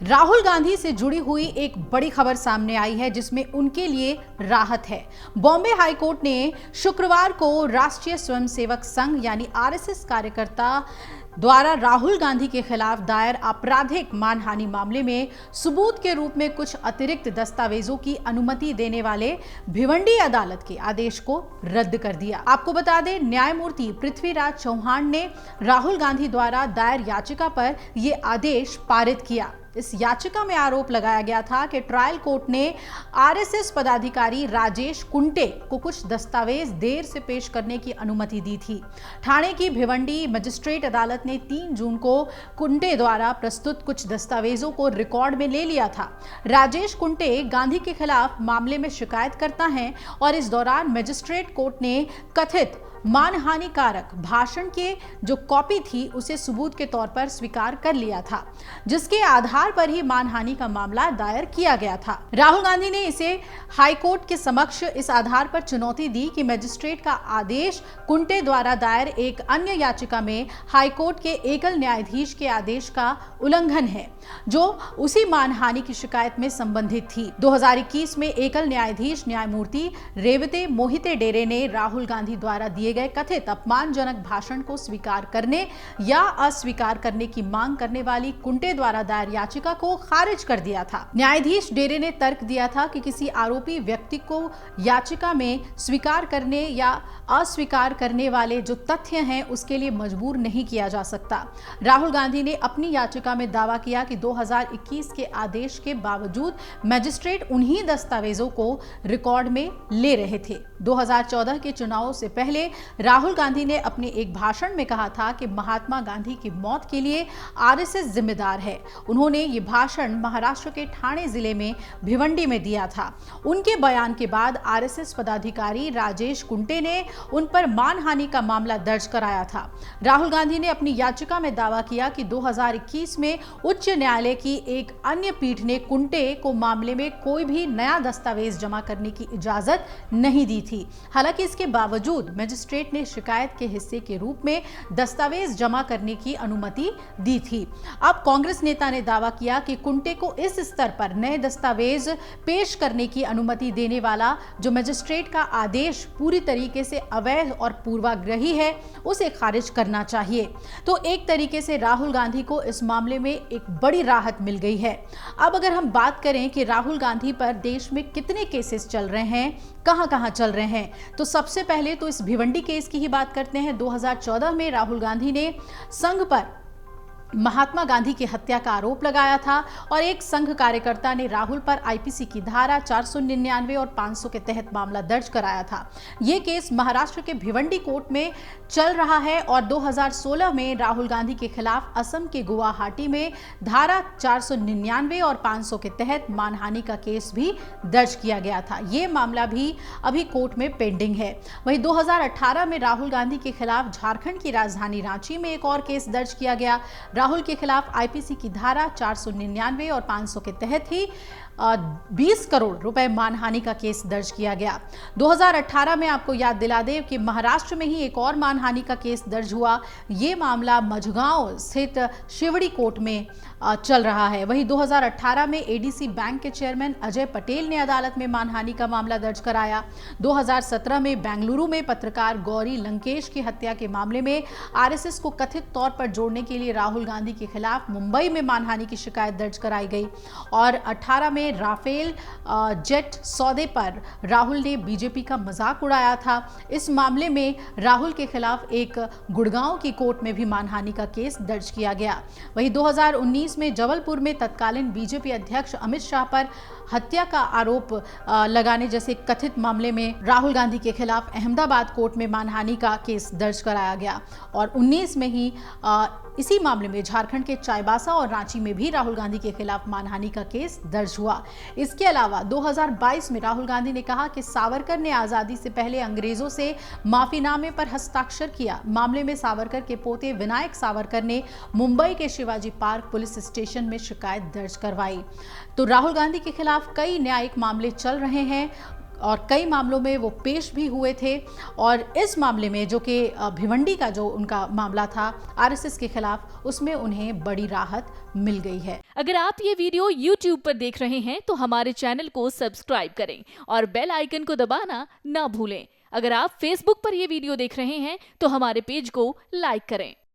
राहुल गांधी से जुड़ी हुई एक बड़ी खबर सामने आई है जिसमें उनके लिए राहत है। बॉम्बे हाईकोर्ट ने शुक्रवार को राष्ट्रीय स्वयंसेवक संघ यानी आरएसएस कार्यकर्ता द्वारा राहुल गांधी के खिलाफ दायर आपराधिक मानहानि मामले में सबूत के रूप में कुछ अतिरिक्त दस्तावेजों की अनुमति देने वाले भिवंडी अदालत के आदेश को रद्द कर दिया। आपको बता दें, न्यायमूर्ति पृथ्वीराज चौहान ने राहुल गांधी द्वारा दायर याचिका पर यह आदेश पारित किया। इस याचिका में आरोप लगाया गया था कि ट्रायल कोर्ट ने आरएसएस पदाधिकारी राजेश कुंटे को कुछ दस्तावेज देर से पेश करने की अनुमति दी थी। ठाणे की भिवंडी मजिस्ट्रेट अदालत ने 3 जून को कुंटे द्वारा प्रस्तुत कुछ दस्तावेजों को रिकॉर्ड में ले लिया था। राजेश कुंटे गांधी के खिलाफ मामले में शिकायत करता है और इस दौरान मजिस्ट्रेट कोर्ट ने कथित मानहानिकारक भाषण के जो कॉपी थी उसे सबूत के तौर पर स्वीकार कर लिया था, जिसके आधार पर ही मानहानि का मामला दायर किया गया था। राहुल गांधी ने इसे हाईकोर्ट के समक्ष इस आधार पर चुनौती दी कि मजिस्ट्रेट का आदेश कुंटे द्वारा दायर एक अन्य याचिका में हाईकोर्ट के एकल न्यायाधीश के आदेश का उल्लंघन है, जो उसी मानहानि की शिकायत में संबंधित थी। 2021 में एकल न्यायाधीश न्यायमूर्ति रेवते मोहिते डेरे ने राहुल गांधी द्वारा दिए गए कथित अपमानजनक भाषण को स्वीकार करने या अस्वीकार करने की मांग करने वाली कुंटे द्वारा दायर याचिका को खारिज कर दिया था। न्यायाधीश डेरे ने तर्क दिया था कि किसी आरोपी व्यक्ति को याचिका में स्वीकार करने या अस्वीकार करने वाले जो तथ्य हैं उसके लिए मजबूर नहीं किया जा सकता। राहुल गांधी ने अपनी याचिका में दावा किया कि 2021 के आदेश के बावजूद मजिस्ट्रेट उन्हीं दस्तावेजों को रिकॉर्ड में ले रहे थे। 2014 के चुनाव से पहले राहुल गांधी ने अपने एक भाषण में कहा था कि महात्मा गांधी की मौत के लिए आरएसएस जिम्मेदार है। उन्होंने ये भाषण महाराष्ट्र के ठाणे जिले में भिवंडी में दिया था। उनके बयान के बाद आरएसएस पदाधिकारी राजेश कुंटे ने उन पर मानहानि का मामला दर्ज कराया था। राहुल गांधी ने अपनी याचिका में दावा किया कि 2021 में उच्च न्यायालय की एक अन्य पीठ ने कुंटे को मामले में कोई भी नया दस्तावेज जमा करने की इजाजत नहीं दी थी। हालांकि इसके बावजूद मजिस्ट्रेट ने शिकायत के हिस्से के रूप में दस्तावेज जमा करने की अनुमति दी थी। अब कांग्रेस नेता ने दावा किया कि कुंटे को इस स्तर पर नए दस्तावेज पेश करने की अनुमति देने वाला जो मजिस्ट्रेट का आदेश पूरी तरीके से अवैध और पूर्वाग्रही है, उसे खारिज करना चाहिए। तो एक तरीके से राहुल गांधी को इस मामले में एक बड़ी राहत मिल गई है। अब अगर हम बात करें कि राहुल गांधी पर देश में कितने केसेस चल रहे हैं, कहां-कहां चल रहे हैं, तो सबसे पहले तो इस भिवंडी केस की ही बात करते हैं। 2014 में राहुल गांधी ने संघ पर महात्मा गांधी की हत्या का आरोप लगाया था और एक संघ कार्यकर्ता ने राहुल पर आईपीसी की धारा 499 और 500 के तहत मामला दर्ज कराया था। ये केस महाराष्ट्र के भिवंडी कोर्ट में चल रहा है और 2016 में राहुल गांधी के खिलाफ असम के गुवाहाटी में धारा 499 और 500 के तहत मानहानि का केस भी दर्ज किया गया था। ये मामला भी अभी कोर्ट में पेंडिंग है। वहीं 2018 में राहुल गांधी के खिलाफ झारखंड की राजधानी रांची में एक और केस दर्ज किया गया। राहुल के खिलाफ आईपीसी की धारा 499 और 500 के तहत ही 20 करोड़ रुपए मानहानि का केस दर्ज किया गया। 2018 में आपको याद दिला दें कि महाराष्ट्र में ही एक और मानहानि का केस दर्ज हुआ। ये मामला मझगांव स्थित शिवड़ी कोर्ट में चल रहा है। वहीं 2018 में एडीसी बैंक के चेयरमैन अजय पटेल ने अदालत में मानहानि का मामला दर्ज कराया। 2017 में बेंगलुरु में पत्रकार गौरी लंकेश की हत्या के मामले में आरएसएस को कथित तौर पर जोड़ने के लिए राहुल गांधी के खिलाफ मुंबई में मानहानि की शिकायत दर्ज कराई गई। और 18 में राफेल जेट सौदे पर राहुल ने बीजेपी का मजाक उड़ाया था। इस मामले में राहुल के खिलाफ एक गुड़गांव की कोर्ट में भी मानहानि का केस दर्ज किया गया। वहीं 2019 में जबलपुर में तत्कालीन बीजेपी अध्यक्ष अमित शाह पर हत्या का आरोप लगाने जैसे कथित मामले में राहुल गांधी के खिलाफ अहमदाबाद कोर्ट में मानहानि का केस दर्ज कराया गया। और 19 में ही इसी मामले में झारखंड के चाईबासा और रांची में भी राहुल गांधी के खिलाफ मानहानि का केस दर्ज हुआ। इसके अलावा 2022 में राहुल गांधी ने कहा कि सावरकर ने आजादी से पहले अंग्रेजों से माफीनामे पर हस्ताक्षर किया। मामले में सावरकर के पोते विनायक सावरकर ने मुंबई के शिवाजी पार्क पुलिस स्टेशन में शिकायत दर्ज करवाई। तो राहुल गांधी के खिलाफ कई न्यायिक मामले चल रहे हैं। और कई मामलों में वो पेश भी हुए थे। और इस मामले में जो कि भिवंडी का जो उनका मामला था आरएसएस के खिलाफ, उसमें उन्हें बड़ी राहत मिल गई है। अगर आप ये वीडियो YouTube पर देख रहे हैं तो हमारे चैनल को सब्सक्राइब करें और बेल आइकन को दबाना ना भूलें। अगर आप Facebook पर ये वीडियो देख रहे हैं तो हमारे पेज को लाइक करें।